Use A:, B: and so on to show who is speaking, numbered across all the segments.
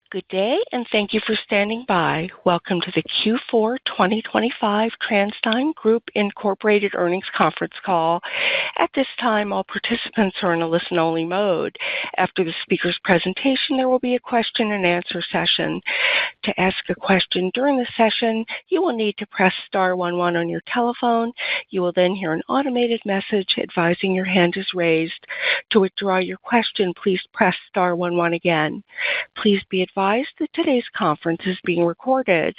A: Good day, and thank you for standing by. Welcome to the Q4 2025 TransDigm Group Incorporated Earnings Conference Call. At this time, all participants are in a listen-only mode. After the speaker's presentation, there will be a question-and-answer session. To ask a question during the session, you will need to press star 11 on your telephone. You will then hear an automated message advising your hand is raised. To withdraw your question, please press star 11 again. Please be advised that today's conference is being recorded.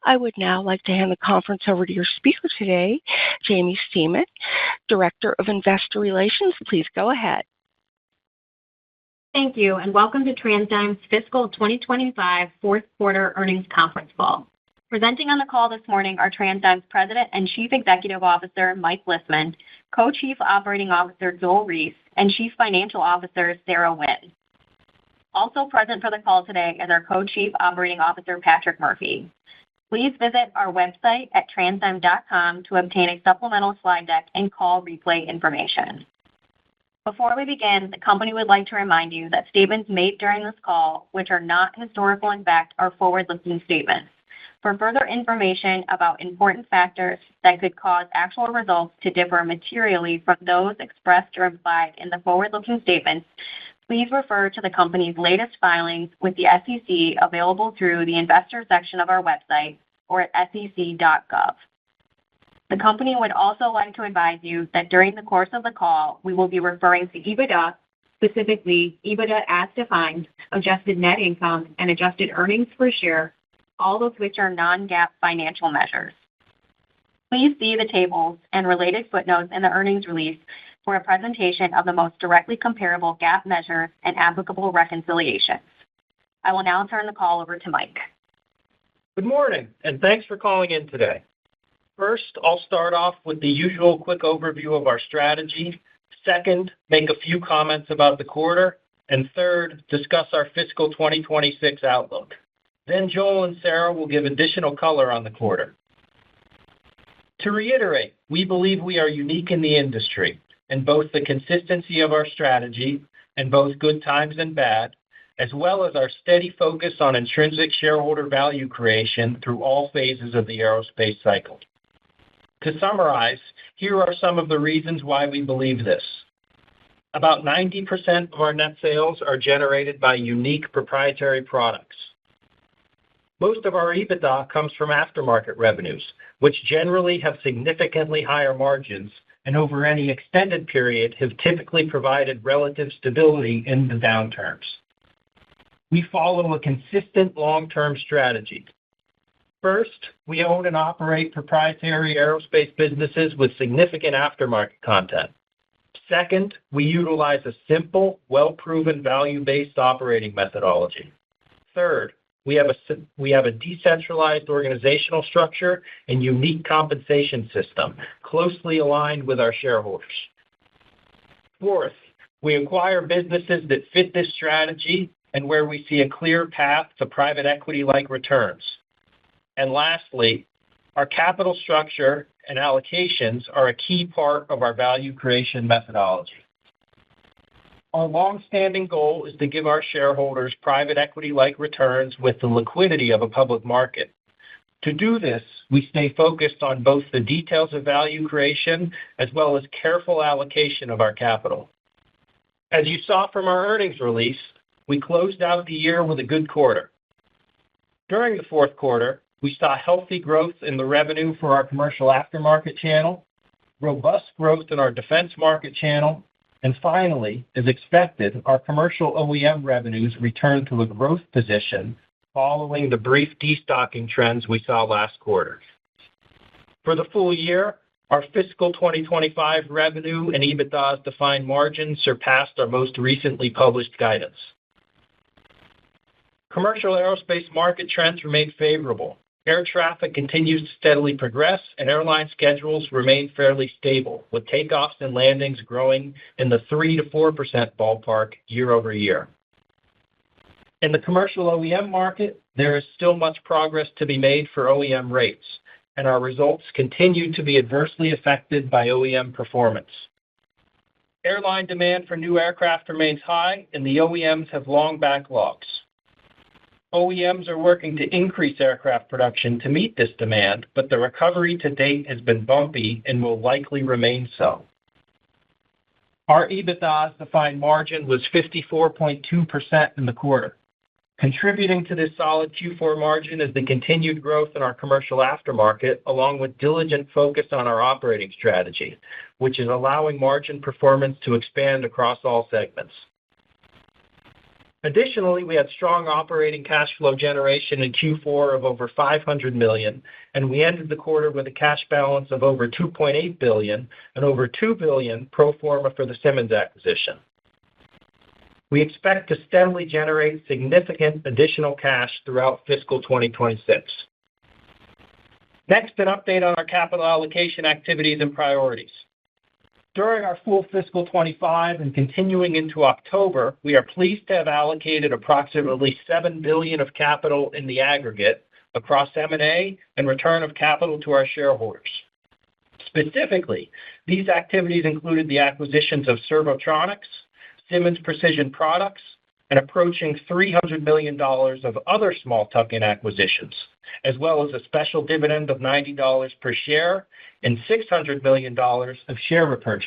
A: I would now like to hand the conference over to your speaker today, Jaimie Stemen, Director of Investor Relations. Please go ahead.
B: Thank you, and welcome to TransDigm's fiscal 2025 fourth quarter earnings conference call. Presenting on the call this morning are TransDigm's President and Chief Executive Officer, Mike Lisman, Co-Chief Operating Officer, Joel Reiss, and Chief Financial Officer, Sarah Wynne. Also present for the call today is our Co-Chief Operating Officer, Patrick Murphy. Please visit our website at transdigm.com to obtain a supplemental slide deck and call replay information. Before we begin, the company would like to remind you that statements made during this call, which are not historical in fact, are forward-looking statements. For further information about important factors that could cause actual results to differ materially from those expressed or implied in the forward-looking statements, please refer to the company's latest filings with the SEC available through the investor section of our website or at sec.gov. The company would also like to advise you that during the course of the call, we will be referring to EBITDA, specifically EBITDA as defined, adjusted net income, and adjusted earnings per share, all of which are non-GAAP financial measures. Please see the tables and related footnotes in the earnings release for a presentation of the most directly comparable GAAP measures and applicable reconciliations. I will now turn the call over to Mike.
C: Good morning, and thanks for calling in today. First, I'll start off with the usual quick overview of our strategy. Second, make a few comments about the quarter. And third, discuss our fiscal 2026 outlook. Then Joel and Sarah will give additional color on the quarter. To reiterate, we believe we are unique in the industry, and both the consistency of our strategy in both good times and bad, as well as our steady focus on intrinsic shareholder value creation through all phases of the aerospace cycle. To summarize, here are some of the reasons why we believe this. About 90% of our net sales are generated by unique proprietary products. Most of our EBITDA comes from aftermarket revenues, which generally have significantly higher margins and over any extended period have typically provided relative stability in the downturns. We follow a consistent long-term strategy. First, we own and operate proprietary aerospace businesses with significant aftermarket content. Second, we utilize a simple, well-proven value-based operating methodology. Third, we have a decentralized organizational structure and unique compensation system closely aligned with our shareholders. Fourth, we acquire businesses that fit this strategy and where we see a clear path to private equity-like returns. And lastly, our capital structure and allocations are a key part of our value creation methodology. Our long-standing goal is to give our shareholders private equity-like returns with the liquidity of a public market. To do this, we stay focused on both the details of value creation as well as careful allocation of our capital. As you saw from our earnings release, we closed out the year with a good quarter. During the fourth quarter, we saw healthy growth in the revenue for our commercial aftermarket channel, robust growth in our defense market channel, and finally, as expected, our commercial OEM revenues returned to a growth position following the brief destocking trends we saw last quarter. For the full year, our fiscal 2025 revenue and EBITDA as defined margins surpassed our most recently published guidance. Commercial aerospace market trends remain favorable. Air traffic continues to steadily progress, and airline schedules remain fairly stable, with takeoffs and landings growing in the 3 to 4% ballpark year over year. In the commercial OEM market, there is still much progress to be made for OEM rates, and our results continue to be adversely affected by OEM performance. Airline demand for new aircraft remains high, and the OEMs have long backlogs. OEMs are working to increase aircraft production to meet this demand, but the recovery to date has been bumpy and will likely remain so. Our EBITDA as defined margin was 54.2% in the quarter. Contributing to this solid Q4 margin is the continued growth in our commercial aftermarket, along with diligent focus on our operating strategy, which is allowing margin performance to expand across all segments. Additionally, we had strong operating cash flow generation in Q4 of over $500 million, and we ended the quarter with a cash balance of over $2.8 billion and over $2 billion pro forma for the Simmons acquisition. We expect to steadily generate significant additional cash throughout fiscal 2026. Next, an update on our capital allocation activities and priorities. During our full fiscal 25 and continuing into October, we are pleased to have allocated approximately $7 billion of capital in the aggregate across M&A and return of capital to our shareholders. Specifically, these activities included the acquisitions of Servotronics, Simmons Precision Products, and approaching $300 million of other small tuck-in acquisitions, as well as a special dividend of $90 per share and $600 million of share repurchases.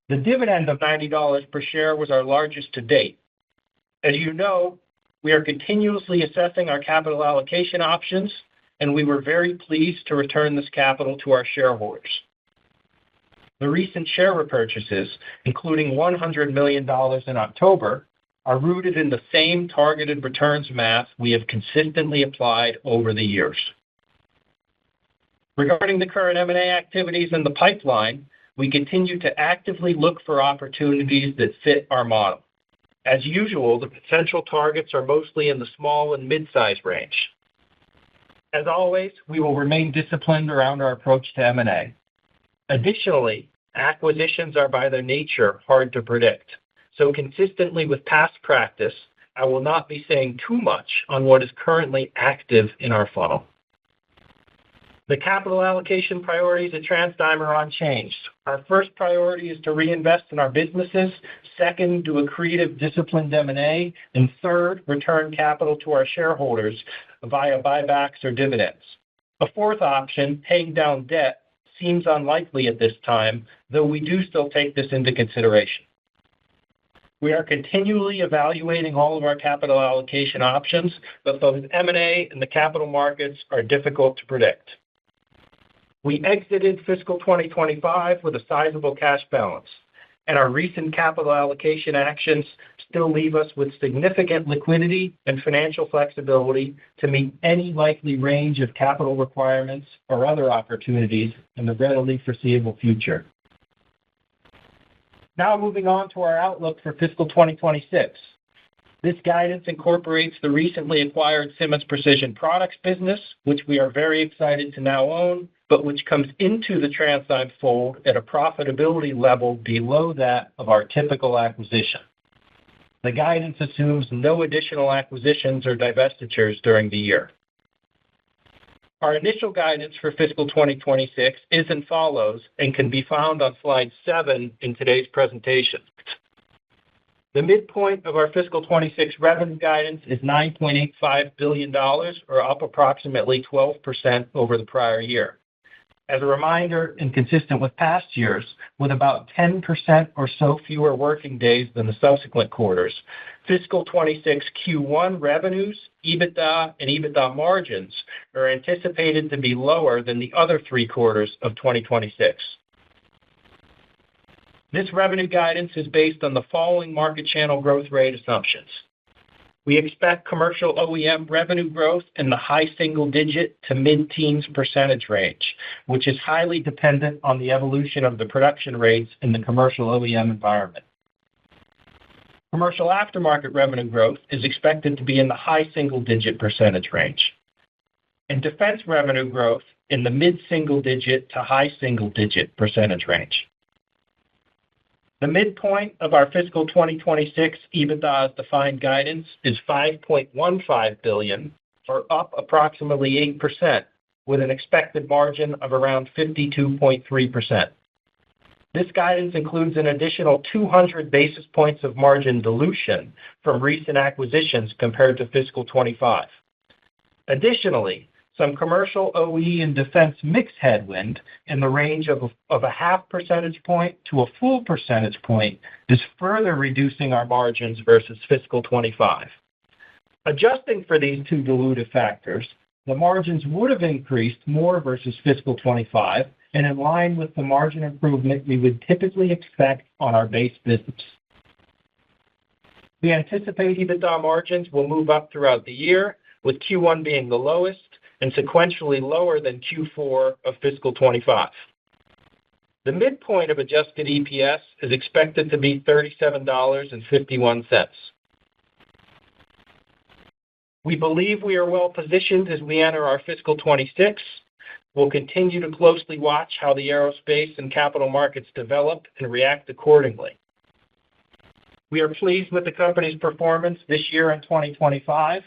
C: The dividend of $90 per share was our largest to date. As you know, we are continuously assessing our capital allocation options, and we were very pleased to return this capital to our shareholders. The recent share repurchases, including $100 million in October, are rooted in the same targeted returns math we have consistently applied over the years. Regarding the current M&A activities in the pipeline, we continue to actively look for opportunities that fit our model. As usual, the potential targets are mostly in the small and mid-size range. As always, we will remain disciplined around our approach to M&A. Additionally, acquisitions are by their nature hard to predict. So consistently with past practice, I will not be saying too much on what is currently active in our funnel. The capital allocation priorities at TransDigm are unchanged. Our first priority is to reinvest in our businesses. Second, do accretive disciplined M&A. And third, return capital to our shareholders via buybacks or dividends. A fourth option, paying down debt, seems unlikely at this time, though we do still take this into consideration. We are continually evaluating all of our capital allocation options, but both M&A and the capital markets are difficult to predict. We exited fiscal 2025 with a sizable cash balance, and our recent capital allocation actions still leave us with significant liquidity and financial flexibility to meet any likely range of capital requirements or other opportunities in the readily foreseeable future. Now moving on to our outlook for fiscal 2026. This guidance incorporates the recently acquired Simmons Precision Products business, which we are very excited to now own, but which comes into the TransDigm fold at a profitability level below that of our typical acquisition. The guidance assumes no additional acquisitions or divestitures during the year. Our initial guidance for fiscal 2026 is as follows and can be found on slide 7 in today's presentation. The midpoint of our fiscal 26 revenue guidance is $9.85 billion, or up approximately 12% over the prior year. As a reminder, and consistent with past years, with about 10% or so fewer working days than the subsequent quarters, fiscal 26 Q1 revenues, EBITDA, and EBITDA margins are anticipated to be lower than the other 3 quarters of 2026. This revenue guidance is based on the following market channel growth rate assumptions. We expect commercial OEM revenue growth in the high single-digit to mid-teens % range, which is highly dependent on the evolution of the production rates in the commercial OEM environment. Commercial aftermarket revenue growth is expected to be in the high single-digit % range, and defense revenue growth in the mid-single-digit to high single-digit % range. The midpoint of our fiscal 2026 EBITDA as defined guidance is $5.15 billion, or up approximately 8%, with an expected margin of around 52.3%. This guidance includes an additional 200 basis points of margin dilution from recent acquisitions compared to fiscal 25. Additionally, some commercial OE and defense mix headwind in the range of a half percentage point to a full percentage point is further reducing our margins versus fiscal 25. Adjusting for these two dilutive factors, the margins would have increased more versus fiscal 25 and in line with the margin improvement we would typically expect on our base business. We anticipate EBITDA margins will move up throughout the year, with Q1 being the lowest and sequentially lower than Q4 of fiscal 25. The midpoint of adjusted EPS is expected to be $37.51. We believe we are well positioned as we enter our fiscal 26. We'll continue to closely watch how the aerospace and capital markets develop and react accordingly. We are pleased with the company's performance this year in 2025.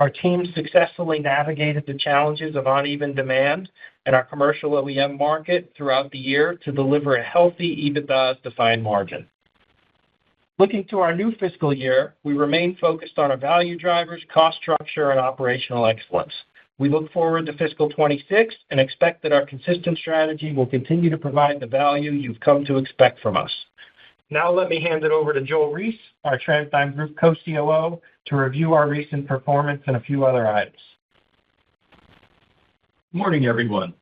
C: Our team successfully navigated the challenges of uneven demand in our commercial OEM market throughout the year to deliver a healthy EBITDA as defined margin. Looking to our new fiscal year, we remain focused on our value drivers, cost structure, and operational excellence. We look forward to fiscal 26 and expect that our consistent strategy will continue to provide the value you've come to expect from us. Now let me hand it over to Joel Reiss, our TransDigm Group co-COO, to review our recent performance and a few other items.
D: Morning, everyone.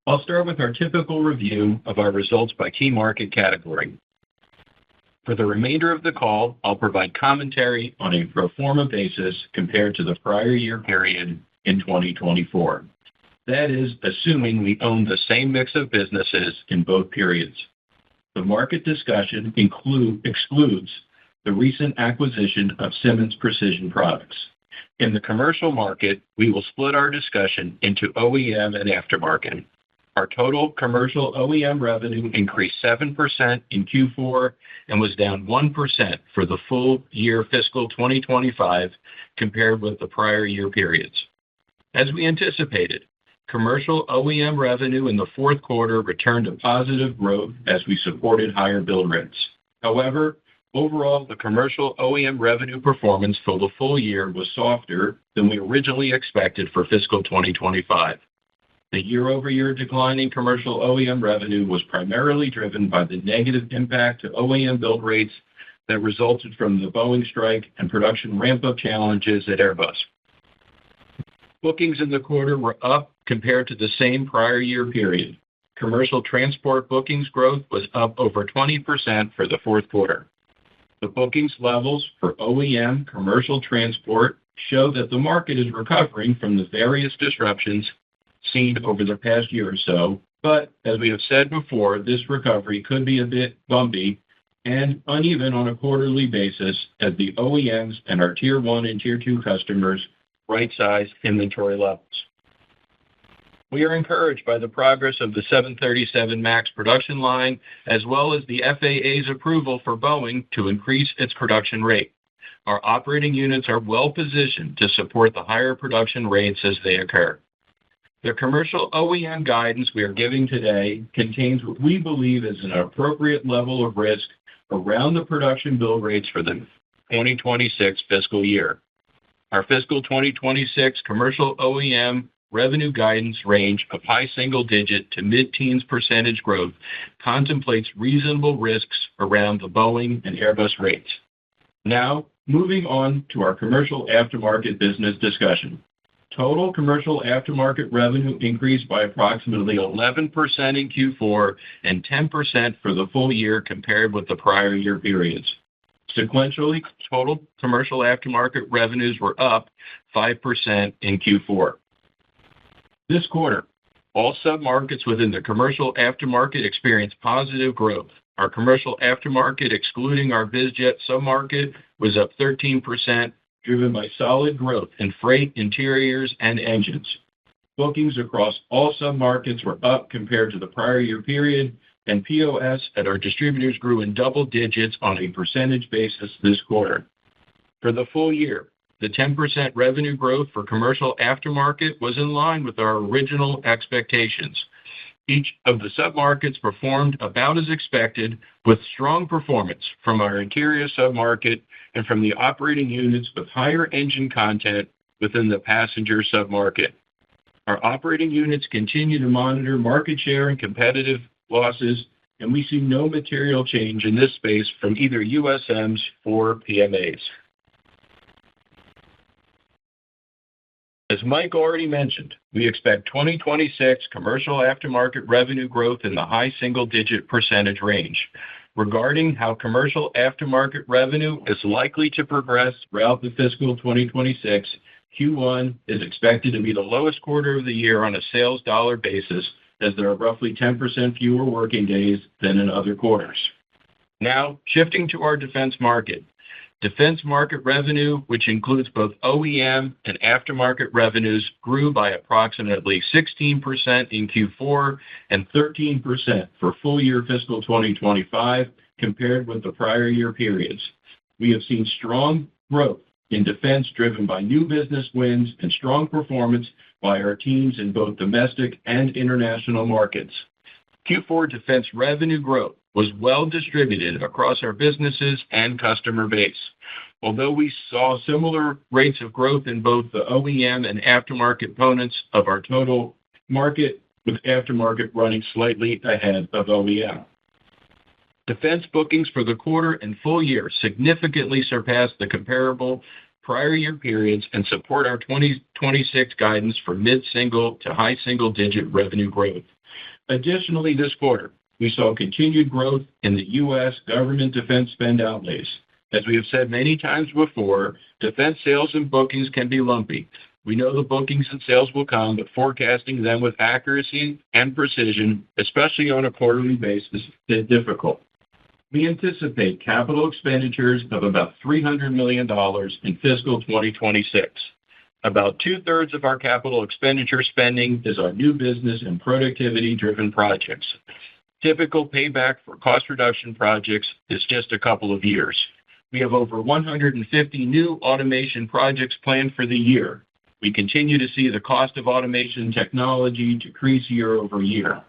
D: I'll start with our typical review of our results by key market category. For the remainder of the call, I'll provide commentary on a pro forma basis compared to the prior year period in 2024. That is, assuming we own the same mix of businesses in both periods. The market discussion excludes the recent acquisition of Simmons Precision Products. In the commercial market, we will split our discussion into OEM and aftermarket. Our total commercial OEM revenue increased 7% in Q4 and was down 1% for the full year fiscal 2025 compared with the prior year periods. As we anticipated, commercial OEM revenue in the fourth quarter returned to positive growth as we supported higher build rates. However, overall, the commercial OEM revenue performance for the full year was softer than we originally expected for fiscal 2025. The year-over-year decline in commercial OEM revenue was primarily driven by the negative impact to OEM build rates that resulted from the Boeing strike and production ramp-up challenges at Airbus. Bookings in the quarter were up compared to the same prior year period. Commercial transport bookings growth was up over 20% for the fourth quarter. The bookings levels for OEM commercial transport show that the market is recovering from the various disruptions seen over the past year or so, but as we have said before, this recovery could be a bit bumpy and uneven on a quarterly basis as the OEMs and our Tier 1 and Tier 2 customers right-size inventory levels. We are encouraged by the progress of the 737 MAX production line, as well as the FAA's approval for Boeing to increase its production rate. Our operating units are well positioned to support the higher production rates as they occur. The commercial OEM guidance we are giving today contains what we believe is an appropriate level of risk around the production build rates for the 2026 fiscal year. Our fiscal 2026 commercial OEM revenue guidance range of high single-digit to mid-teens % growth contemplates reasonable risks around the Boeing and Airbus rates. Now, moving on to our commercial aftermarket business discussion. Total commercial aftermarket revenue increased by approximately 11% in Q4 and 10% for the full year compared with the prior year periods. Sequentially, total commercial aftermarket revenues were up 5% in Q4. This quarter, all submarkets within the commercial aftermarket experienced positive growth. Our commercial aftermarket, excluding our BizJet submarket, was up 13%, driven by solid growth in freight, interiors, and engines. Bookings across all submarkets were up compared to the prior year period, and POS at our distributors grew in double digits on a percentage basis this quarter. For the full year, the 10% revenue growth for commercial aftermarket was in line with our original expectations. Each of the submarkets performed about as expected, with strong performance from our interior submarket and from the operating units with higher engine content within the passenger submarket. Our operating units continue to monitor market share and competitive losses, and we see no material change in this space from either USMs or PMAs. As Mike already mentioned, we expect 2026 commercial aftermarket revenue growth in the high single-digit % range. Regarding how commercial aftermarket revenue is likely to progress throughout the fiscal 2026, Q1 is expected to be the lowest quarter of the year on a sales dollar basis, as there are roughly 10% fewer working days than in other quarters. Now, shifting to our defense market. Defense market revenue, which includes both OEM and aftermarket revenues, grew by approximately 16% in Q4 and 13% for full year fiscal 2025 compared with the prior year periods. We have seen strong growth in defense driven by new business wins and strong performance by our teams in both domestic and international markets. Q4 defense revenue growth was well distributed across our businesses and customer base. Although we saw similar rates of growth in both the OEM and aftermarket components of our total market, with aftermarket running slightly ahead of OEM. Defense bookings for the quarter and full year significantly surpassed the comparable prior year periods and support our 2026 guidance for mid-single to high single-digit revenue growth. Additionally, this quarter, we saw continued growth in the U.S. government defense spend outlays. As we have said many times before, defense sales and bookings can be lumpy. We know the bookings and sales will come, but forecasting them with accuracy and precision, especially on a quarterly basis, is difficult. We anticipate capital expenditures of about $300 million in fiscal 2026. About 2/3 of our capital expenditure spending is on new business and productivity-driven projects. Typical payback for cost reduction projects is just a couple of years. We have over 150 new automation projects planned for the year. We continue to see the cost of automation technology decrease year-over-year.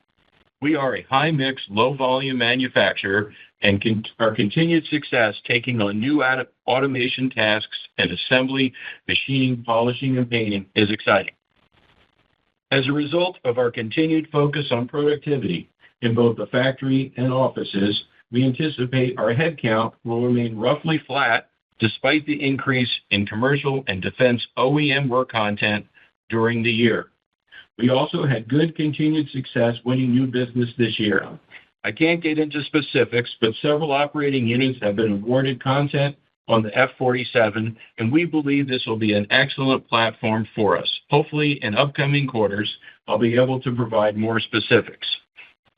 D: We are a high-mix, low-volume manufacturer, and our continued success taking on new automation tasks and assembly, machining, polishing, and painting is exciting. As a result of our continued focus on productivity in both the factory and offices, we anticipate our headcount will remain roughly flat despite the increase in commercial and defense OEM work content during the year. We also had good continued success winning new business this year. I can't get into specifics, but several operating units have been awarded content on the F-47, and we believe this will be an excellent platform for us. Hopefully, in upcoming quarters, I'll be able to provide more specifics.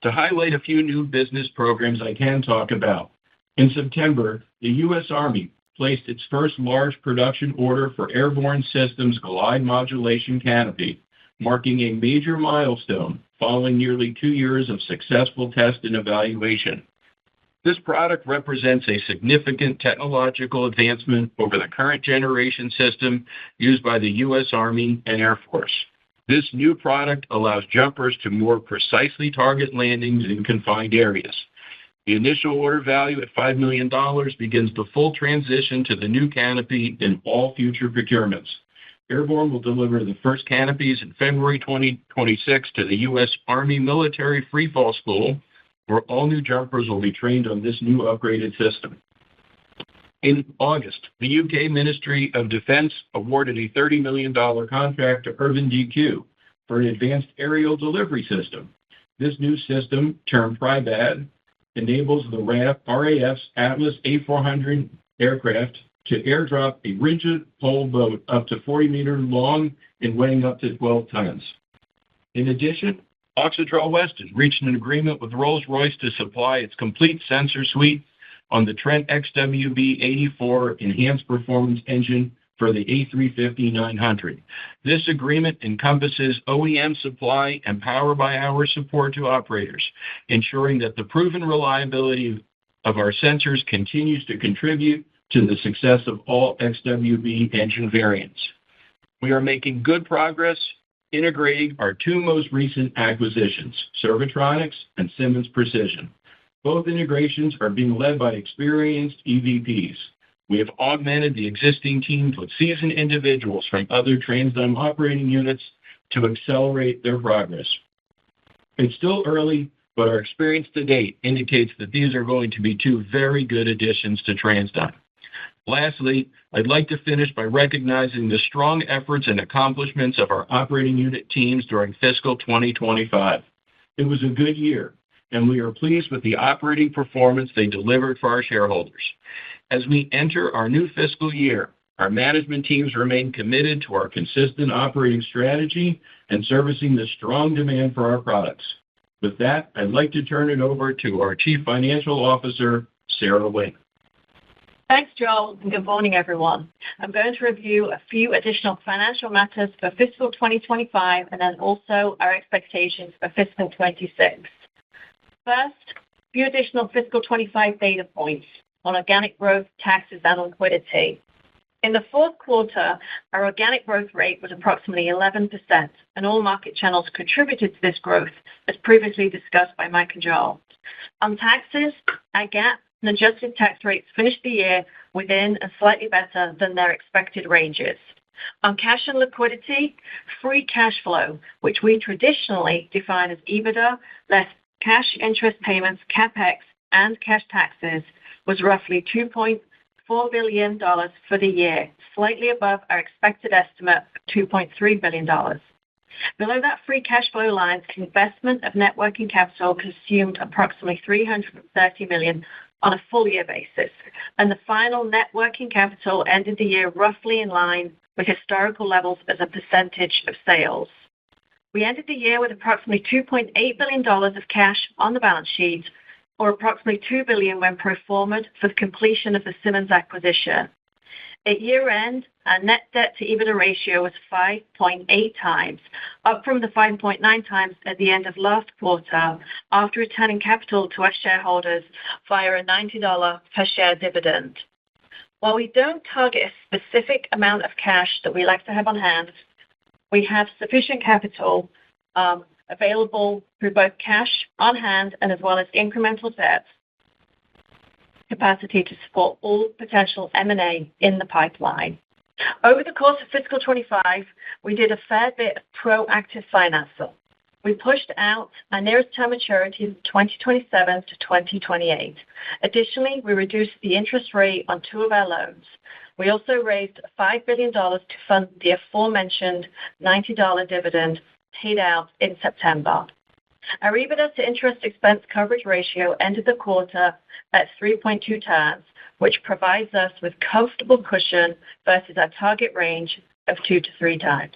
D: To highlight a few new business programs I can talk about. In September, the U.S. Army placed its first large production order for Airborne Systems Glide Modulation Canopy, marking a major milestone following nearly 2 years of successful test and evaluation. This product represents a significant technological advancement over the current generation system used by the U.S. Army and Air Force. This new product allows jumpers to more precisely target landings in confined areas. The initial order value at $5 million begins the full transition to the new canopy in all future procurements. Airborne will deliver the first canopies in February 2026 to the U.S. Army Military Freefall School, where all new jumpers will be trained on this new upgraded system. In August, the UK Ministry of Defence awarded a $30 million contract to Irvine DQ for an advanced aerial delivery system. This new system, termed PRIBAD, enables the RAF's Atlas A400 aircraft to airdrop a rigid pole boat up to 40 meters long and weighing up to 12 tons. In addition, Oxidrol Weston reached an agreement with Rolls-Royce to supply its complete sensor suite on the Trent XWB-84 enhanced performance engine for the A350-900. This agreement encompasses OEM supply and power-by-hour support to operators, ensuring that the proven reliability of our sensors continues to contribute to the success of all XWB engine variants. We are making good progress integrating our two most recent acquisitions, Servitronics and Simmons Precision. Both integrations are being led by experienced EVPs. We have augmented the existing teams with seasoned individuals from other TransDigm operating units to accelerate their progress. It's still early, but our experience to date indicates that these are going to be two very good additions to TransDigm. Lastly, I'd like to finish by recognizing the strong efforts and accomplishments of our operating unit teams during fiscal 2025. It was a good year, and we are pleased with the operating performance they delivered for our shareholders. As we enter our new fiscal year, our management teams remain committed to our consistent operating strategy and servicing the strong demand for our products. With that, I'd like to turn it over to our Chief Financial Officer, Sarah Wynne.
E: Thanks, Joel, and good morning, everyone. I'm going to review a few additional financial matters for fiscal 2025 and then also our expectations for fiscal 26. First, a few additional fiscal 25 data points on organic growth, taxes, and liquidity. In the fourth quarter, our organic growth rate was approximately 11%, and all market channels contributed to this growth, as previously discussed by Mike and Joel. On taxes, our GAAP and adjusted tax rates finished the year within and slightly better than their expected ranges. On cash and liquidity, free cash flow, which we traditionally define as EBITDA less cash interest payments, CapEx, and cash taxes, was roughly $2.4 billion for the year, slightly above our expected estimate of $2.3 billion. Below that free cash flow line, investment of net working capital consumed approximately $330 million on a full-year basis, and the final net working capital ended the year roughly in line with historical levels as a percentage of sales. We ended the year with approximately $2.8 billion of cash on the balance sheet, or approximately $2 billion when pro forma for the completion of the Simmons acquisition. At year-end, our net debt to EBITDA ratio was 5.8 times, up from the 5.9 times at the end of last quarter, after returning capital to our shareholders via a $90 per share dividend. While we don't target a specific amount of cash that we like to have on hand, we have sufficient capital available through both cash on hand and as well as incremental debt capacity to support all potential M&A in the pipeline. Over the course of fiscal 25, we did a fair bit of proactive financing. We pushed out our nearest term maturity from 2027 to 2028. Additionally, we reduced the interest rate on two of our loans. We also raised $5 billion to fund the aforementioned $90 dividend paid out in September. Our EBITDA to interest expense coverage ratio ended the quarter at 3.2 times, which provides us with comfortable cushion versus our target range of 2 to 3 times.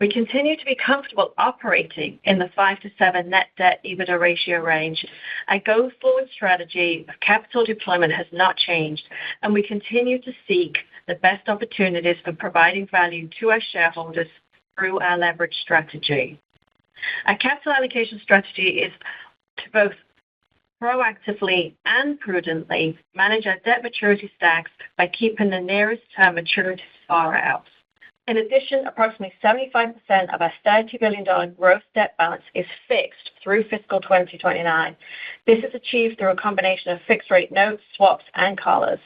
E: We continue to be comfortable operating in the 5 to 7 net debt EBITDA ratio range. Our go-forward strategy of capital deployment has not changed, and we continue to seek the best opportunities for providing value to our shareholders through our leverage strategy. Our capital allocation strategy is to both proactively and prudently manage our debt maturity stacks by keeping the nearest term maturities far out. In addition, approximately 75% of our $30 billion gross debt balance is fixed through fiscal 2029. This is achieved through a combination of fixed-rate notes, swaps, and collars.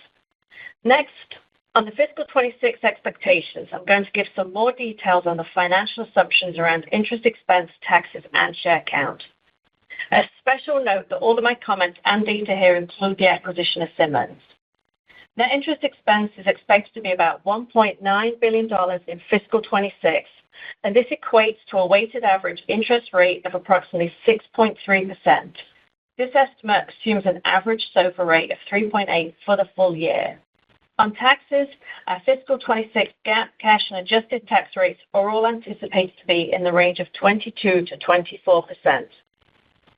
E: Next, on the fiscal 26 expectations, I'm going to give some more details on the financial assumptions around interest expense, taxes, and share count. A special note that all of my comments and data here include the acquisition of Simmons. Net interest expense is expected to be about $1.9 billion in fiscal 26, and this equates to a weighted average interest rate of approximately 6.3%. This estimate assumes an average SOFR rate of 3.8 for the full year. On taxes, our fiscal 26 GAAP, cash, and adjusted tax rates are all anticipated to be in the range of 22 to 24%.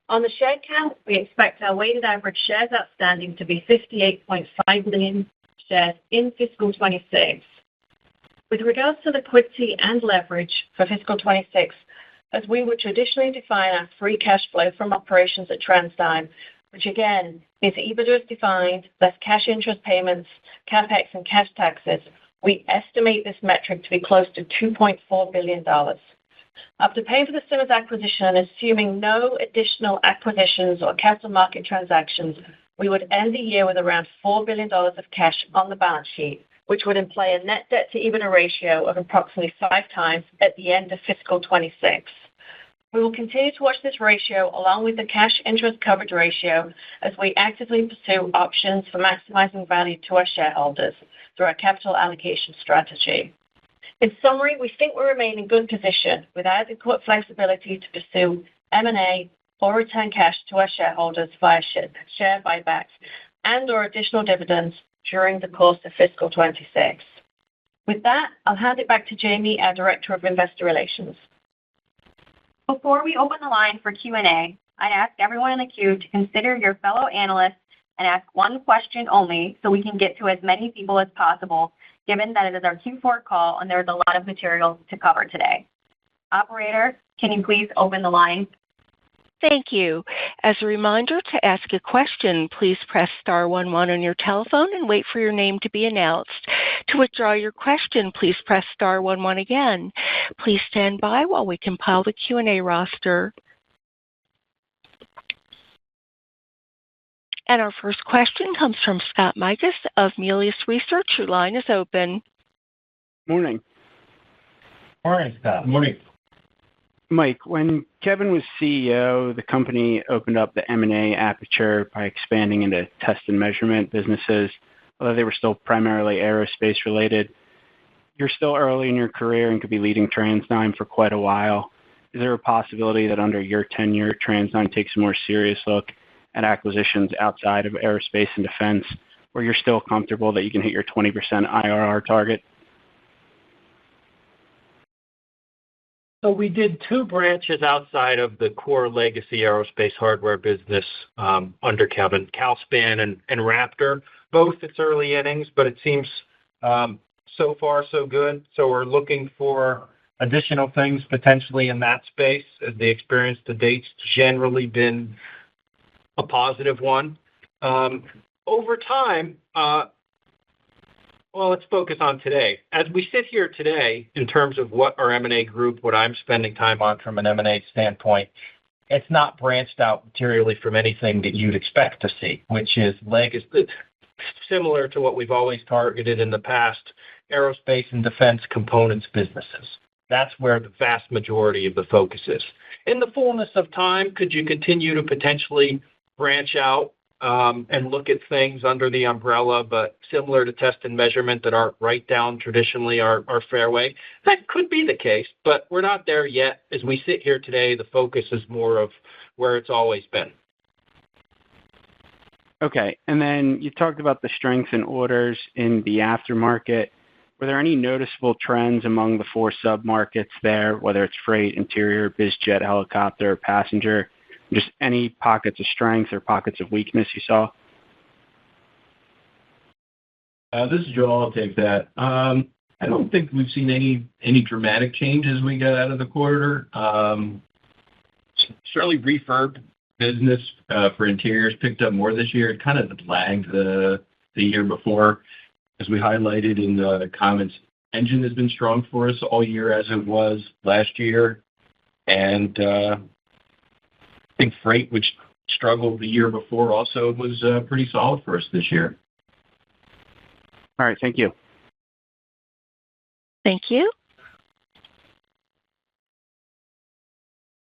E: On the share count, we expect our weighted average shares outstanding to be 58.5 million shares in fiscal 26. With regards to liquidity and leverage for fiscal 26, as we would traditionally define our free cash flow from operations at TransDigm, which again is EBITDA as defined, less cash interest payments, CapEx, and cash taxes, we estimate this metric to be close to $2.4 billion. After paying for the Simmons acquisition and assuming no additional acquisitions or capital market transactions, we would end the year with around $4 billion of cash on the balance sheet, which would imply a net debt to EBITDA ratio of approximately 5 times at the end of fiscal 26. We will continue to watch this ratio along with the cash interest coverage ratio as we actively pursue options for maximizing value to our shareholders through our capital allocation strategy. In summary, we think we remain in good position with adequate flexibility to pursue M&A or return cash to our shareholders via share buybacks and/or additional dividends during the course of fiscal 26. With that, I'll hand it back to Jamie, our Director of Investor Relations.
B: Before we open the line for Q&A, I'd ask everyone in the queue to consider your fellow analysts and ask one question only so we can get to as many people as possible, given that it is our Q4 call and there's a lot of material to cover today. Operator, can you please open the line?
A: Thank you. As a reminder, to ask a question, please press star 11 on your telephone and wait for your name to be announced. To withdraw your question, please press star 11 again. Please stand by while we compile the Q&A roster. And our first question comes from Scott Mikus of Melius Research. Your line is open.
F: Morning.
C: Morning, Scott.
D: Morning.
F: Mike, when Kevin was CEO, the company opened up the M&A aperture by expanding into test and measurement businesses, although they were still primarily aerospace related. You're still early in your career and could be leading TransDigm for quite a while. Is there a possibility that under your tenure, TransDigm takes a more serious look at acquisitions outside of aerospace and defense, or you're still comfortable that you can hit your 20% IRR target?
C: So we did 2 branches outside of the core legacy aerospace hardware business under Kevin, Calspan and Raptor. Both it's early innings, but it seems so far so good. So we're looking for additional things potentially in that space, as the experience to date's generally been a positive one. Over time, well, let's focus on today. As we sit here today, in terms of what our M&A group, what I'm spending time on from an M&A standpoint, it's not branched out materially from anything that you'd expect to see, which is similar to what we've always targeted in the past, aerospace and defense components businesses. That's where the vast majority of the focus is. In the fullness of time, could you continue to potentially branch out and look at things under the umbrella, but similar to test and measurement that aren't right down traditionally our fairway? That could be the case, but we're not there yet. As we sit here today, the focus is more of where it's always been.
F: Okay. And then you talked about the strength in orders in the aftermarket. Were there any noticeable trends among the 4 sub-markets there, whether it's freight, interior, biz jet, helicopter, passenger? Just any pockets of strength or pockets of weakness you saw?
D: This is Joel. I'll take that. I don't think we've seen any dramatic change as we got out of the quarter. Certainly refurb business for interiors picked up more this year. It kind of lagged the year before. As we highlighted in the comments, engine has been strong for us all year as it was last year. And I think freight, which struggled the year before, also was pretty solid for us this year.
F: All right. Thank you.
A: Thank you.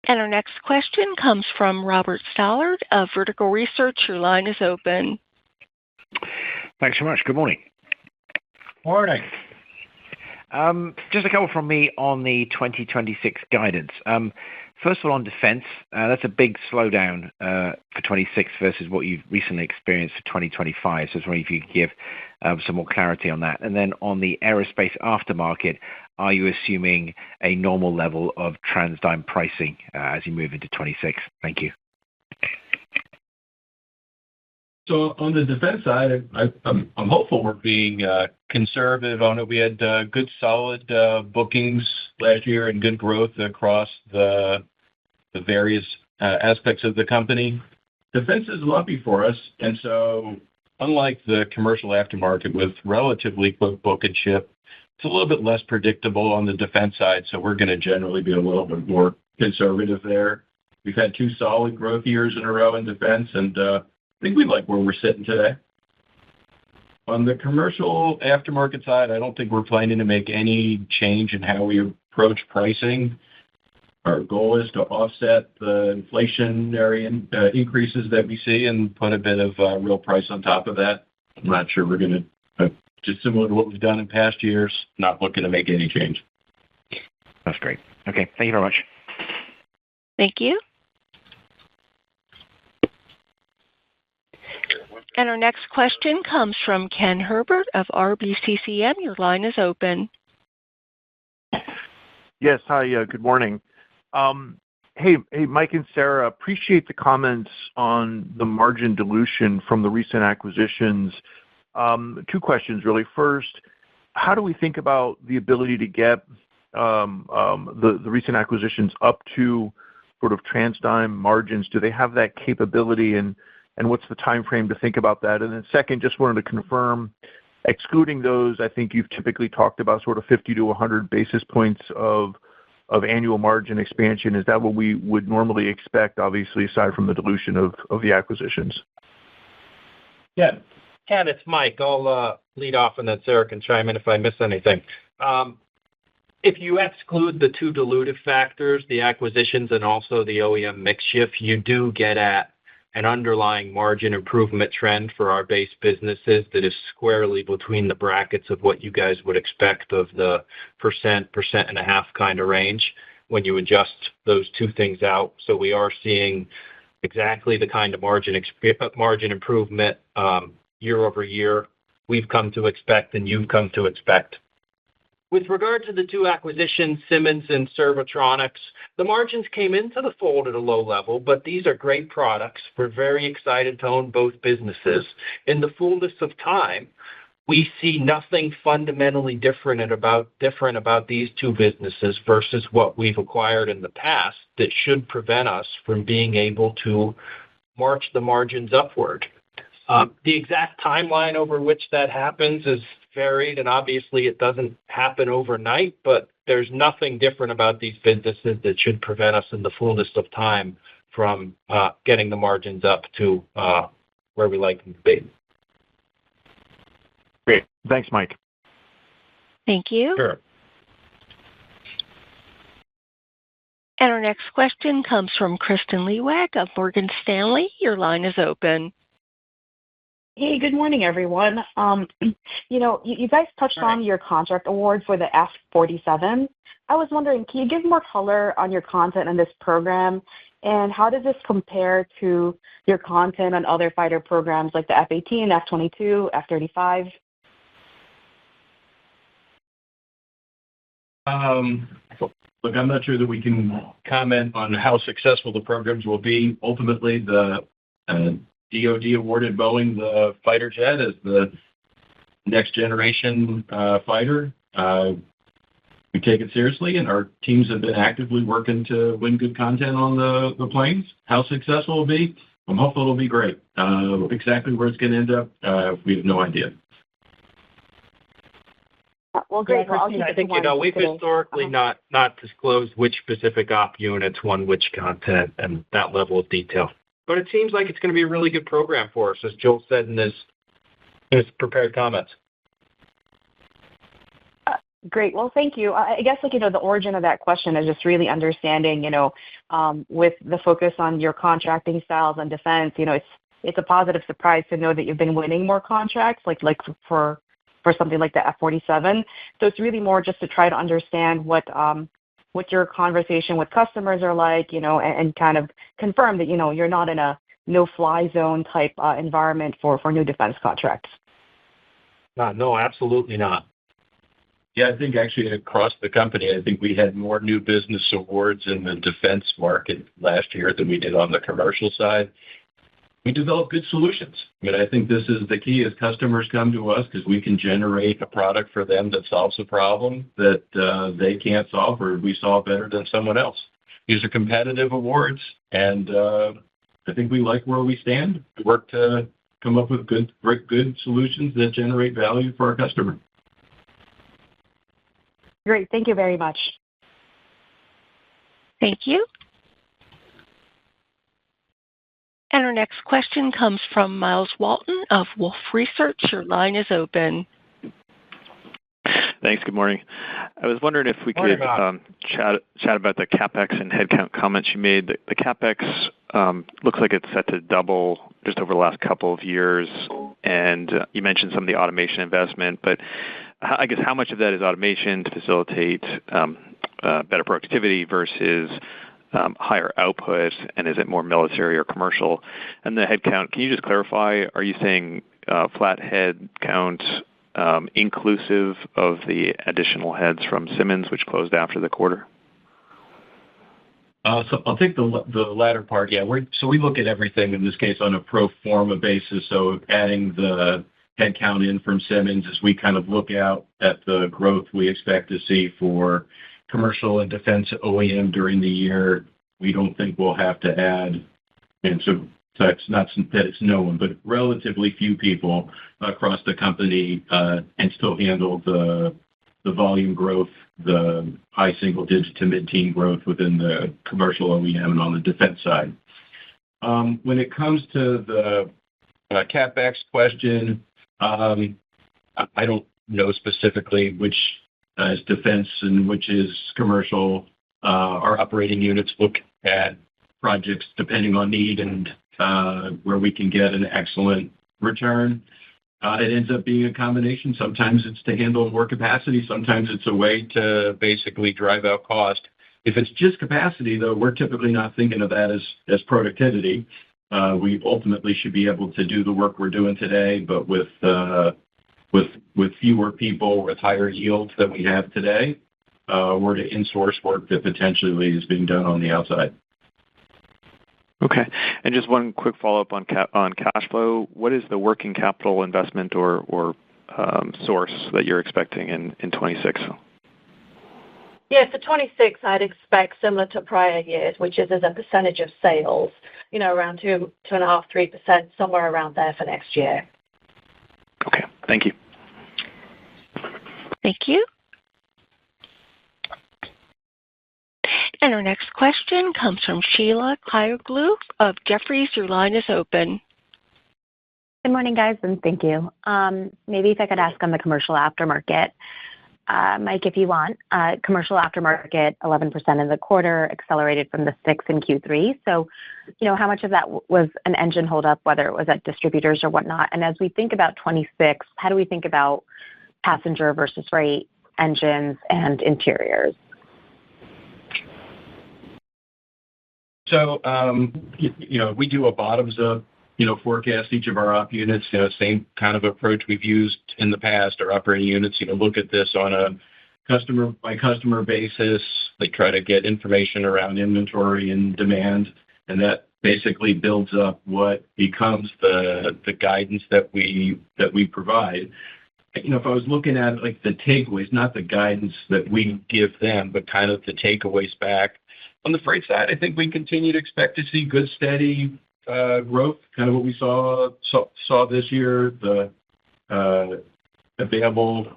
A: And our next question comes from Robert Stallard of Vertical Research. Your line is open.
G: Thanks so much. Good morning.
C: Morning.
G: Just a couple from me on the 2026 guidance. First of all, on defense, that's a big slowdown for 26 versus what you've recently experienced for 2025. So I was wondering if you could give some more clarity on that. And then on the aerospace aftermarket, are you assuming a normal level of TransDigm pricing as you move into 26? Thank you.
D: So on the defense side, I'm hopeful we're being conservative on it. We had good, solid bookings last year and good growth across the various aspects of the company. Defense is lumpy for us, and so unlike the commercial aftermarket with relatively quick book and ship, It's a little bit less predictable on the defense side, so we're going to generally be a little bit more conservative there. We've had 2 solid growth years in a row in defense, and I think we like where we're sitting today. On the commercial aftermarket side, I don't think we're planning to make any change in how we approach pricing. Our goal is to offset the inflationary increases that we see and put a bit of real price on top of that. I'm not sure we're going to, just similar to what we've done in past years, not looking to make any change.
G: That's great. Okay, thank you very much.
A: Thank you. And our next question comes from Ken Herbert of RBCCM. Your line is open.
H: Yes. Hi, good morning. Hey, Mike and Sarah, appreciate the comments on the margin dilution from the recent acquisitions. 2 questions, really. First, how do we think about the ability to get the recent acquisitions up to sort of TransDigm margins? Do they have that capability, and what's the time frame to think about that? And then second, just wanted to confirm, excluding those, I think you've typically talked about sort of 50 to 100 basis points of annual margin expansion. Is that what we would normally expect, obviously, aside from the dilution of the acquisitions?
C: Yeah. Ken, it's Mike. I'll lead off, and then Sarah can chime in if I miss anything. If you exclude the 2 dilutive factors, the acquisitions and also the OEM mix shift, you do get at an underlying margin improvement trend for our base businesses that is squarely between the brackets of what you guys would expect of the 1.5% kind of range when you adjust those 2 things out. So we are seeing exactly the kind of margin improvement year over year we've come to expect and you've come to expect. With regard to the 2 acquisitions, Simmons and Servotronics, the margins came into the fold at a low level, but these are great products. We're very excited to own both businesses. In the fullness of time, we see nothing fundamentally different about these 2 businesses versus what we've acquired in the past that should prevent us from being able to march the margins upward. The exact timeline over which that happens is varied, and obviously it doesn't happen overnight, but there's nothing different about these businesses that should prevent us in the fullness of time from getting the margins up to where we like them to be.
H: Great. Thanks, Mike.
A: Thank you.
C: Sure.
A: And our next question comes from Kristine Liwag of Morgan Stanley. Your line is open.
I: Hey, good morning, everyone. You guys touched on your contract award for the F-47. I was wondering, can you give more color on your content on this program, and how does this compare to your content on other fighter programs like the F-18, F-22, F-35?
D: Look, I'm not sure that we can comment on how successful the programs will be. Ultimately, the DoD awarded Boeing the fighter jet as the next generation fighter. We take it seriously, and our teams have been actively working to win good content on the planes. How successful it'll be, I'm hopeful it'll be great. Exactly where it's going to end up, we have no idea.
I: Well, great.
C: Well, I think we've historically not disclosed which specific op units won which content and that level of detail. But it seems like it's going to be a really good program for us, as Joel said in his prepared comments.
I: Great. Well, thank you. I guess, the origin of that question is just really understanding, with the focus on your contracting styles and defense, it's a positive surprise to know that you've been winning more contracts, like for something like the F-47. So it's really more just to try to understand what your conversation with customers are like, and kind of confirm that, you're not in a no-fly zone type environment for new defense contracts.
C: No, absolutely not.
D: Yeah, I think actually across the company, I think we had more new business awards in the defense market last year than we did on the commercial side. We develop good solutions. I think this is the key as customers come to us because we can generate a product for them that solves a problem that they can't solve or we solve better than someone else. These are competitive awards, and I think we like where we stand. We work to come up with good solutions that generate value for our customer.
I: Great. Thank you very much.
A: Thank you. And our next question comes from Miles Walton of Wolfe Research. Your line is open.
J: Thanks. Good morning. I was wondering if we could chat about the CapEx and headcount comments you made. The CapEx looks like it's set to double just over the last couple of years, and you mentioned some of the automation investment, but I guess how much of that is automation to facilitate better productivity versus higher output, and is it more military or commercial? And the headcount, can you just clarify, are you saying flat head count inclusive of the additional heads from Simmons, which closed after the quarter?
D: So I'll take the latter part. Yeah, we look at everything in this case on a pro forma basis. So adding the headcount in from Simmons as we kind of look out at the growth we expect to see for commercial and defense OEM during the year, we don't think we'll have to add. And so it's not that it's no one, but relatively few people across the company and still handle the volume growth, the high single digit to mid-teen growth within the commercial OEM and on the defense side. When it comes to the CapEx question, I don't know specifically which is defense and which is commercial. Our operating units look at projects depending on need and where we can get an excellent return. It ends up being a combination. Sometimes it's to handle more capacity. Sometimes it's a way to basically drive out cost. If it's just capacity, though, we're typically not thinking of that as productivity. We ultimately should be able to do the work we're doing today, but with fewer people, with higher yields than we have today, or to insource work that potentially is being done on the outside.
J: Okay. And just one quick follow-up on cash flow. What is the working capital investment or source that you're expecting in 26?
E: Yeah, for 26, I'd expect similar to prior years, which is as a percentage of sales, around 2.5%, 3%, somewhere around there for next year.
J: Okay. Thank you.
A: Thank you. And our next question comes from Sheila Kahyaoglu of Jefferies. Your line is open.
K: Good morning, guys, and thank you. Maybe if I could ask on the commercial aftermarket. Mike, if you want, commercial aftermarket, 11% in the quarter, accelerated from the 6% in Q3. So, how much of that was an engine holdup, whether it was at distributors or whatnot? And as we think about 26, how do we think about passenger versus freight, engines, and interiors?
D: So, we do a bottoms-up, forecast each of our op units, same kind of approach we've used in the past. Our operating units, look at this on a customer-by-customer basis. They try to get information around inventory and demand, and that basically builds up what becomes the guidance that we provide. If I was looking at the takeaways, not the guidance that we give them, but kind of the takeaways back. On the freight side, I think we continue to expect to see good, steady growth, kind of what we saw this year. The available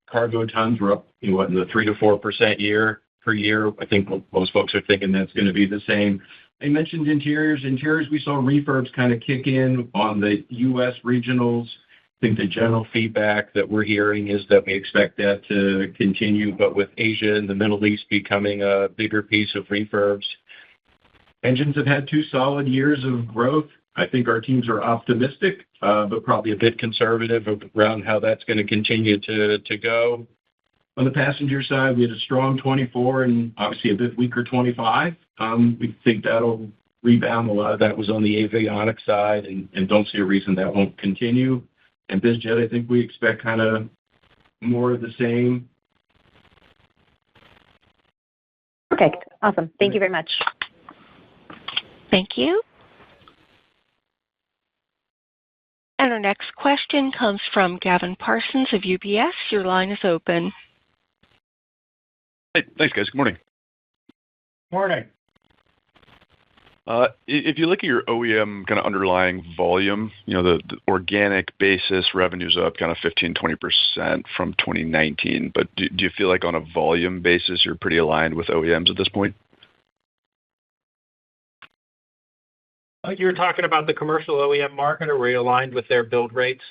D: cargo tons were up, in the 3 to 4% per year. I think most folks are thinking that's going to be the same. I mentioned interiors. Interiors, we saw refurbs kind of kick in on the U.S. regionals. I think the general feedback that we're hearing is that we expect that to continue, but with Asia and the Middle East becoming a bigger piece of refurbs. Engines have had 2 solid years of growth. I think our teams are optimistic, but probably a bit conservative around how that's going to continue to go. On the passenger side, we had a strong 24 and obviously a bit weaker 25. We think that'll rebound. A lot of that was on the avionics side and don't see a reason that won't continue. And BizJet, I think we expect kind of more of the same.
K: Perfect. Awesome. Thank you very much.
A: Thank you. And our next question comes from Gavin Parsons of UBS. Your line is open.
L: Hey, thanks, guys. Good morning.
C: Morning.
L: If you look at your OEM kind of underlying volume, the organic basis revenue's up kind of 15-20% from 2019. But do you feel like on a volume basis, you're pretty aligned with OEMs at this point?
C: You're talking about the commercial OEM market, or were you aligned with their build rates?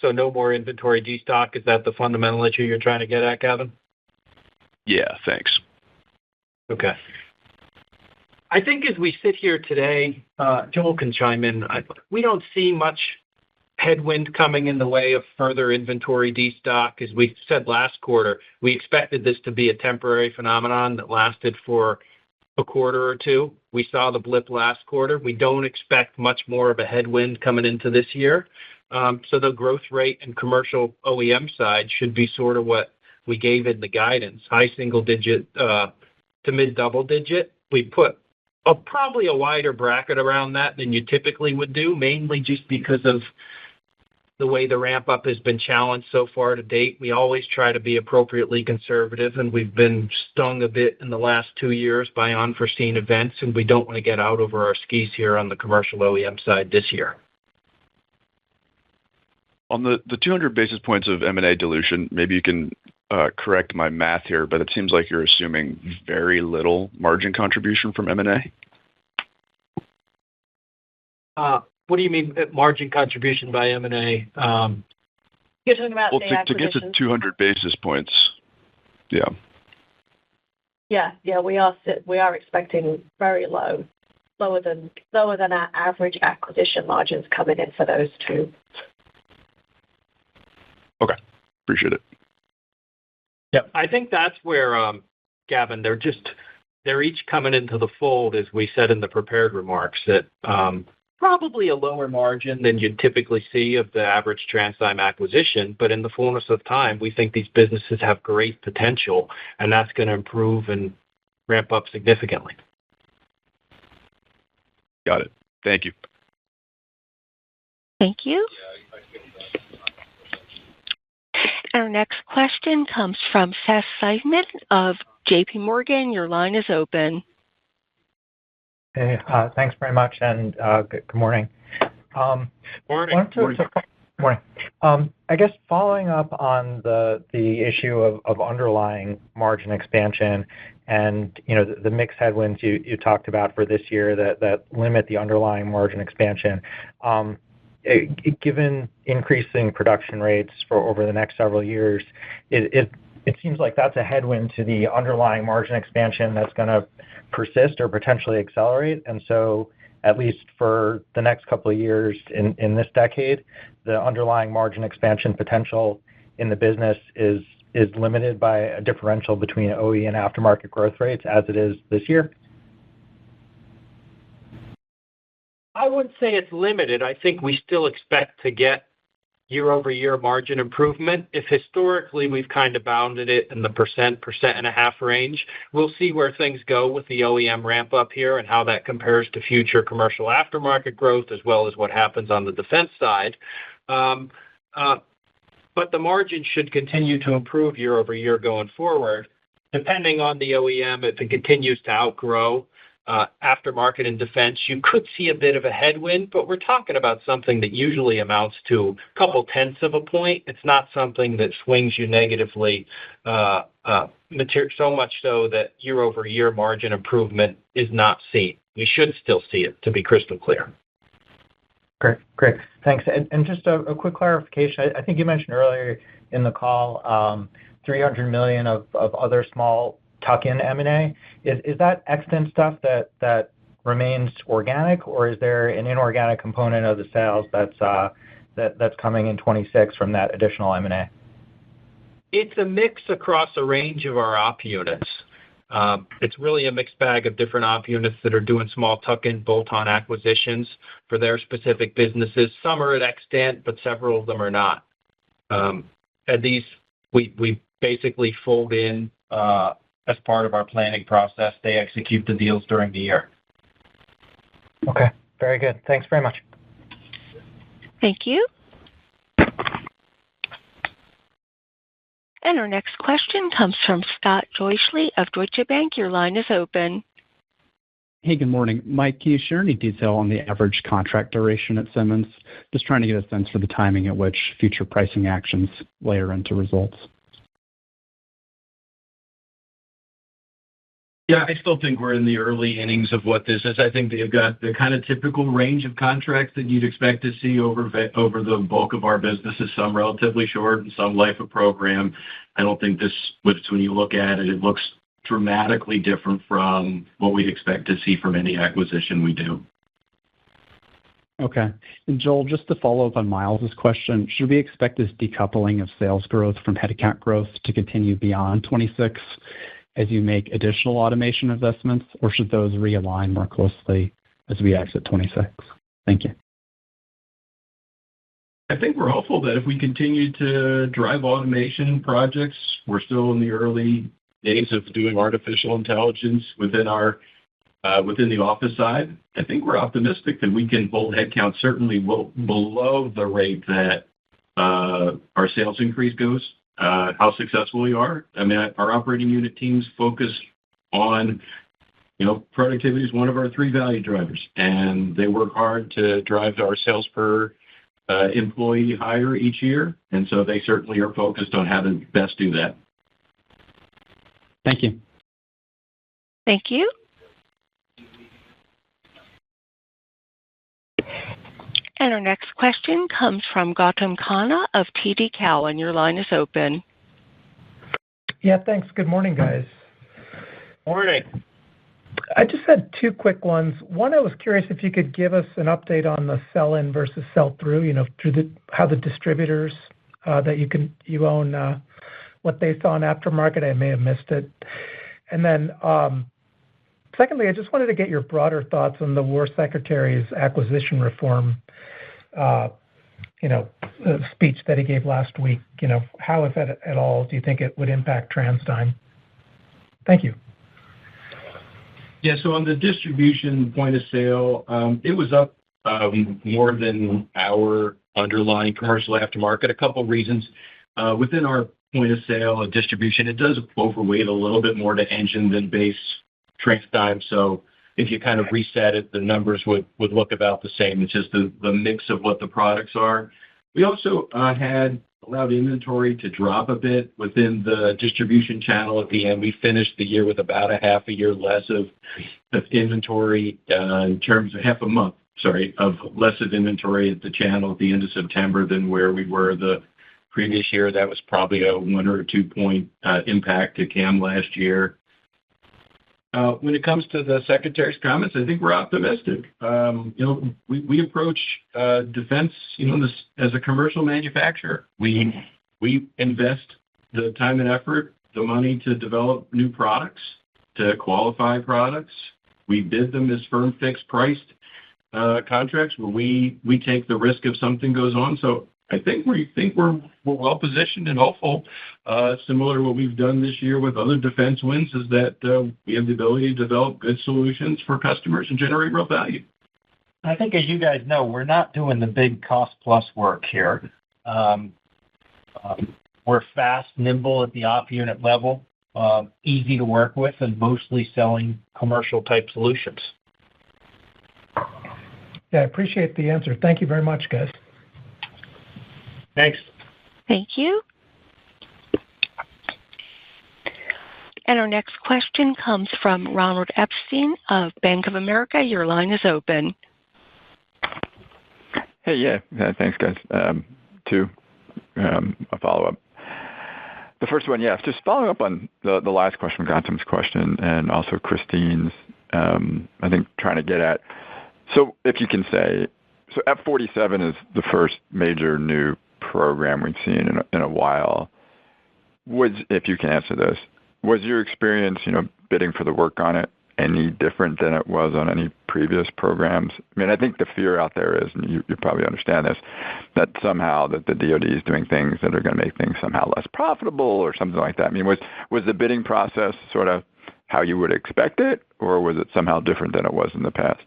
C: So no more inventory destock. Is that the fundamental issue you're trying to get at, Kevin?
L: Yeah, thanks.
C: Okay. I think as we sit here today, Joel can chime in. We don't see much headwind coming in the way of further inventory destock. As we said last quarter, we expected this to be a temporary phenomenon that lasted for a quarter or two. We saw the blip last quarter. We don't expect much more of a headwind coming into this year. So the growth rate in commercial OEM side should be sort of what we gave in the guidance, high single digit to mid double digit. We put probably a wider bracket around that than you typically would do, mainly just because of the way the ramp up has been challenged so far to date. We always try to be appropriately conservative, and we've been stung a bit in the last 2 years by unforeseen events, and we don't want to get out over our skis here on the commercial OEM side this year.
L: On the 200 basis points of M&A dilution, maybe you can correct my math here, but it seems like you're assuming very little margin contribution from M&A.
C: What do you mean margin contribution by M&A?
E: You're talking about the acquisitions?
L: To get to 200 basis points. Yeah.
E: Yeah, we are expecting very lower than our average acquisition margins coming in for those two.
L: Okay, appreciate it.
C: Yeah, I think that's where, Gavin, they're each coming into the fold, as we said in the prepared remarks, that probably a lower margin than you'd typically see of the average TransDigm acquisition, but in the fullness of time, we think these businesses have great potential, and that's going to improve and ramp up significantly.
L: Got it. Thank you.
A: Thank you. Our next question comes from Seth Seifman of J.P. Morgan. Your line is open.
M: Hey, thanks very much, and good morning.
C: Morning.
M: Morning. I guess following up on the issue of underlying margin expansion and the mixed headwinds you talked about for this year that limit the underlying margin expansion. Given increasing production rates for over the next several years, it seems like that's a headwind to the underlying margin expansion that's going to persist or potentially accelerate. And so at least for the next couple of years in this decade, the underlying margin expansion potential in the business is limited by a differential between OE and aftermarket growth rates as it is this year.
C: I wouldn't say it's limited. I think we still expect to get year-over-year margin improvement. If historically we've kind of bounded it in the 1.5% range, we'll see where things go with the OEM ramp up here and how that compares to future commercial aftermarket growth, as well as what happens on the defense side. But the margin should continue to improve year-over-year going forward, depending on the OEM. If it continues to outgrow aftermarket and defense, you could see a bit of a headwind, but we're talking about something that usually amounts to a couple tenths of a point. It's not something that swings you negatively, so much so that year-over-year margin improvement is not seen. We should still see it, to be crystal clear.
M: Great. Thanks. And just a quick clarification. I think you mentioned earlier in the call $300 million of other small tuck-in M&A. Is that extant stuff that remains organic, or is there an inorganic component of the sales that's coming in 2026 from that additional M&A?
C: It's a mix across a range of our op units. It's really a mixed bag of different op units that are doing small tuck-in bolt-on acquisitions for their specific businesses. Some are at extant, but several of them are not. And these we basically fold in as part of our planning process. They execute the deals during the year.
M: Okay, very good. Thanks very much.
A: Thank you. And our next question comes from Scott Joysley of Deutsche Bank. Your line is open.
N: Hey, good morning. Mike, can you share any detail on the average contract duration at Simmons? Just trying to get a sense for the timing at which future pricing actions layer into results.
D: Yeah, I still think we're in the early innings of what this is. I think they've got the kind of typical range of contracts that you'd expect to see over the bulk of our businesses, some relatively short and some life of program. I don't think this, when you look at it, it looks dramatically different from what we'd expect to see from any acquisition we do.
N: Okay. And Joel, just to follow up on Miles's question, should we expect this decoupling of sales growth from headcount growth to continue beyond 26 as you make additional automation investments, or should those realign more closely as we exit 26? Thank you.
D: I think we're hopeful that if we continue to drive automation projects, we're still in the early days of doing artificial intelligence within the office side. I think we're optimistic that we can hold headcount certainly below the rate that our sales increase goes. How successful we are. I mean, our operating unit teams focus on, productivity is one of our 3 value drivers, and they work hard to drive our sales per employee higher each year. And so they certainly are focused on how to best do that.
N: Thank you.
A: Thank you. And our next question comes from Gautam Khanna of TD Cowen. Your line is open.
O: Yeah, thanks. Good morning, guys.
C: Morning.
O: I just had 2 quick ones. One, I was curious if you could give us an update on the sell-in versus sell-through, how the distributors that you own, what they saw in aftermarket. I may have missed it. And then, secondly, I just wanted to get your broader thoughts on the War Secretary's acquisition reform speech that he gave last week. How, if at all, do you think it would impact TransDigm? Thank you.
D: Yeah, so on the distribution point of sale, it was up more than our underlying commercial aftermarket. A couple reasons. Within our point of sale and distribution, it does overweight a little bit more to engine than base TransDigm. So if you kind of reset it, the numbers would look about the same. It's just the mix of what the products are. We also had allowed inventory to drop a bit within the distribution channel at the end. We finished the year with about a half a year less of inventory in terms of half a month, of less of inventory at the channel at the end of September than where we were the previous year. That was probably a 1 or 2 point impact to CAM last year. When it comes to the Secretary's comments, I think we're optimistic. We approach defense, as a commercial manufacturer. We invest the time and effort, the money to develop new products, to qualify products. We bid them as firm fixed priced contracts where we take the risk if something goes on. So I think we're well positioned and hopeful, similar to what we've done this year with other defense wins, is that we have the ability to develop good solutions for customers and generate real value.
C: I think, as you guys know, we're not doing the big cost plus work here. We're fast, nimble at the op unit level, easy to work with, and mostly selling commercial type solutions.
O: Yeah, I appreciate the answer. Thank you very much, guys.
C: Thanks.
A: Thank you. And our next question comes from Ronald Epstein of Bank of America. Your line is open.
P: Hey, yeah. Thanks, guys. 2, a follow-up. The first one, yeah, just following up on the last question, Gautam's question, and also Christine's, I think trying to get at. So if you can say, so F-47 is the first major new program we've seen in a while. If you can answer this, was your experience, bidding for the work on it any different than it was on any previous programs? I mean, I think the fear out there is, and you probably understand this, that somehow that the DoD is doing things that are going to make things somehow less profitable or something like that. I mean, was the bidding process sort of how you would expect it, or was it somehow different than it was in the past?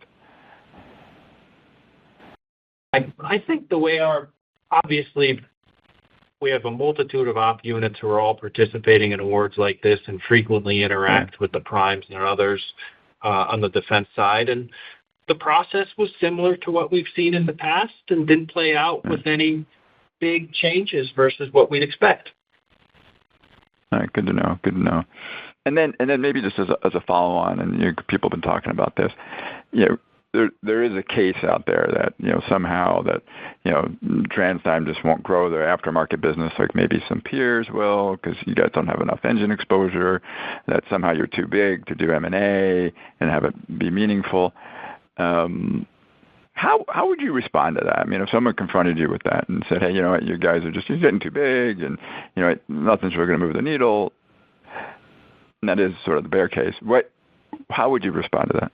C: I think the way obviously, we have a multitude of op units who are all participating in awards like this and frequently interact with the primes and others. on the defense side. And the process was similar to what we've seen in the past and didn't play out with any big changes versus what we'd expect.
P: All right, good to know. Good to know. And then maybe just as a follow-on, and people have been talking about this, there is a case out there that somehow that TransDigm just won't grow their aftermarket business like maybe some peers will because you guys don't have enough engine exposure. That somehow you're too big to do M&A and have it be meaningful. How would you respond to that? I mean, if someone confronted you with that and said, "Hey, you know what, you guys are just getting too big, and nothing's really going to move the needle," and that is sort of the bear case. How would you respond to that?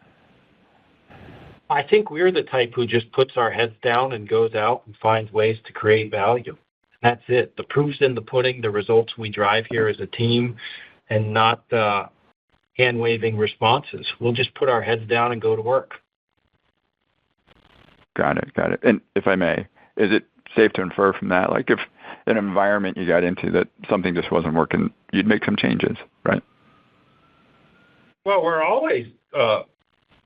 C: I think we're the type who just puts our heads down and goes out and finds ways to create value. That's it. The proof's in the pudding. The results we drive here as a team, and not hand-waving responses. We'll just put our heads down and go to work.
P: Got it. And if I may, is it safe to infer from that, like if an environment you got into that something just wasn't working, you'd make some changes, right?
C: Well, we're always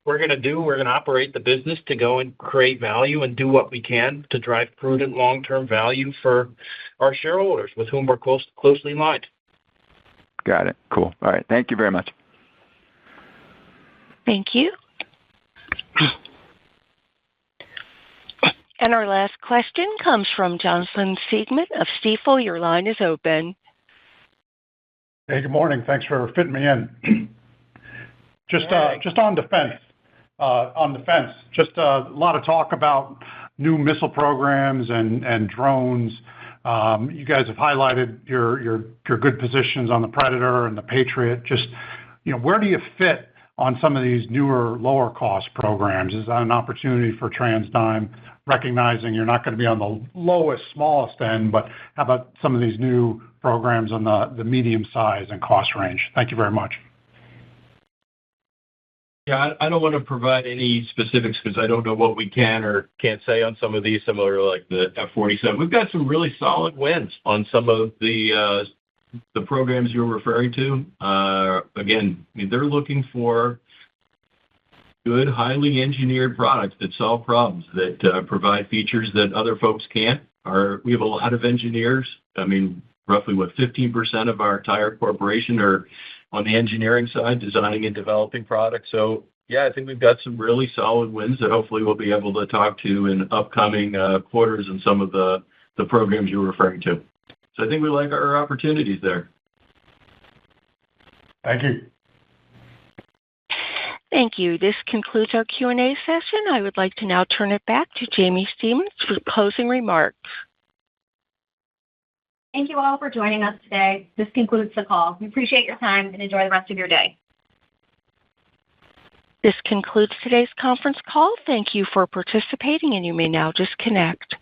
C: we're going to operate the business to go and create value and do what we can to drive prudent long-term value for our shareholders with whom we're closely aligned.
P: Got it. Cool. All right. Thank you very much.
A: Thank you. And our last question comes from Jonathan Siegmann of Stifel. Your line is open.
Q: Hey, good morning. Thanks for fitting me in. Just on defense. Just a lot of talk about new missile programs and drones. You guys have highlighted your good positions on the Predator and the Patriot. Just where do you fit on some of these newer, lower cost programs? Is that an opportunity for TransDigm, recognizing you're not going to be on the lowest, smallest end, but how about some of these new programs on the medium size and cost range? Thank you very much.
D: Yeah, I don't want to provide any specifics because I don't know what we can or can't say on some of these, similar like the F-47. We've got some really solid wins on some of the programs you're referring to. Again, I mean, they're looking for good, highly engineered products that solve problems, that provide features that other folks can't. We have a lot of engineers. I mean, roughly, 15% of our entire corporation are on the engineering side, designing and developing products. So, yeah, I think we've got some really solid wins that hopefully we'll be able to talk to in upcoming quarters in some of the programs you're referring to. So I think we like our opportunities there.
Q: Thank you.
A: Thank you. This concludes our Q&A session. I would like to now turn it back to Jaimie Stemen for closing remarks.
B: Thank you all for joining us today. This concludes the call. We appreciate your time and enjoy the rest of your day.
A: This concludes today's conference call. Thank you for participating, and you may now disconnect.